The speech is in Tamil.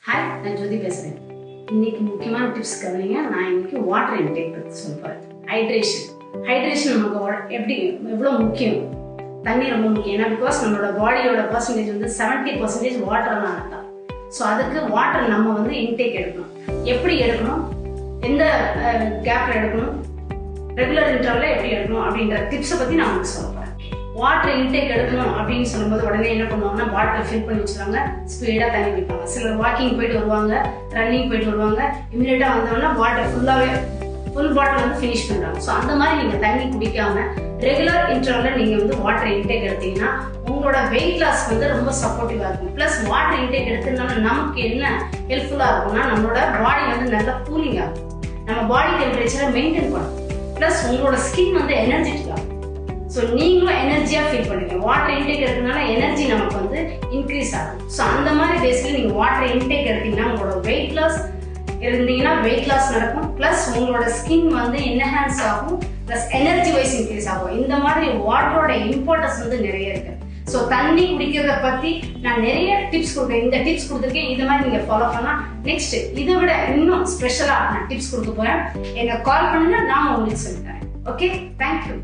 ஹாய், நான் ஜோதி பேசுகிறேன். இன்னைக்கு முக்கியமான டிப்ஸ் கவனிங்க. நான் இன்னைக்கு வாட்டர் இன்டேக் பற்றி சொல்கிறேன். ஹைட்ரேஷன் நமக்கு எவ்வளோ முக்கியம். தண்ணி ரொம்ப முக்கியம். ஏன்னா பிகாஸ் நம்மளோட பாடியோட பர்சன்டேஜ் வந்து 70% வாட்டர்னால தான். ஸோ அதுக்கு வாட்டர் நம்ம வந்து இன்டேக் எடுக்கணும். எப்படி எடுக்கணும், எந்த கேப்பில் எடுக்கணும், ரெகுலர் இன்டர்வலில் எப்படி எடுக்கணும் அப்படின்ற டிப்ஸை பற்றி நான் உங்களுக்கு சொல்கிறேன். வாட்டர் இன்டேக் எடுக்கணும் அப்படின்னு சொல்லும்போது உடனே என்ன பண்ணுவாங்கன்னா பாட்டில் ஃபில் பண்ணி வச்சுருவாங்க, ஸ்பீடாக தண்ணி குடிப்பாங்க. சிலர் வாக்கிங் போயிட்டு வருவாங்க, ரன்னிங் போயிட்டு வருவாங்க, இமீடியட்டாக வந்தோம்னா வாட்டர் ஃபுல் பாட்டில் வந்து ஃபினிஷ் பண்ணுறாங்க. ஸோ அந்த மாதிரி நீங்கள் தண்ணி குடிக்காம ரெகுலர் இன்டர்வலில் நீங்கள் வந்து வாட்டர் இன்டேக் எடுத்தீங்கன்னா உங்களோட வெயிட் லாஸ் வந்து ரொம்ப சப்போர்ட்டிவாக இருக்கும். ப்ளஸ் வாட்டர் இன்டேக் எடுத்ததுனால நமக்கு என்ன ஹெல்ப்ஃபுல்லாக இருக்கும்னா நம்மளோட பாடி வந்து நல்லா கூலிங்காக இருக்கும். நம்ம பாடி டெம்பரேச்சரை மெயின்டைன் பண்ணும். ப்ளஸ் உங்களோட ஸ்கின் வந்து எனர்ஜெட்டிக்காக. ஸோ நீங்களும் எனர்ஜியாக ஃபீல் பண்ணுவீங்க. வாட்டர் இன்டேக் எடுக்கிறதுனால எனர்ஜி நமக்கு வந்து இன்க்ரீஸ் ஆகும். ஸோ அந்த மாதிரி டேஸில் நீங்கள் வாட்டர் இன்டேக் எடுத்தீங்கன்னா உங்களோட வெயிட் லாஸ் நடக்கும். ப்ளஸ் உங்களோட ஸ்கின் வந்து என்ஹான்ஸ் ஆகும். ப்ளஸ் எனர்ஜி வைஸ் இன்க்ரீஸ் ஆகும். இந்த மாதிரி வாட்டரோட இம்பார்ட்டன்ஸ் வந்து நிறைய இருக்கு. ஸோ தண்ணி குடிக்கிறத பற்றி நான் நிறைய டிப்ஸ் கொடுக்குறேன். இந்த டிப்ஸ் கொடுத்துருக்கேன். இந்த மாதிரி நீங்கள் ஃபாலோ பண்ணலாம். நெக்ஸ்ட் இதை விட இன்னும் ஸ்பெஷலாக நான் டிப்ஸ் கொடுக்க போகிறேன். எங்கள் கால் பண்ணுங்க, நான் உங்களுக்கு சொல்லித்தரேன். Okay, thank you.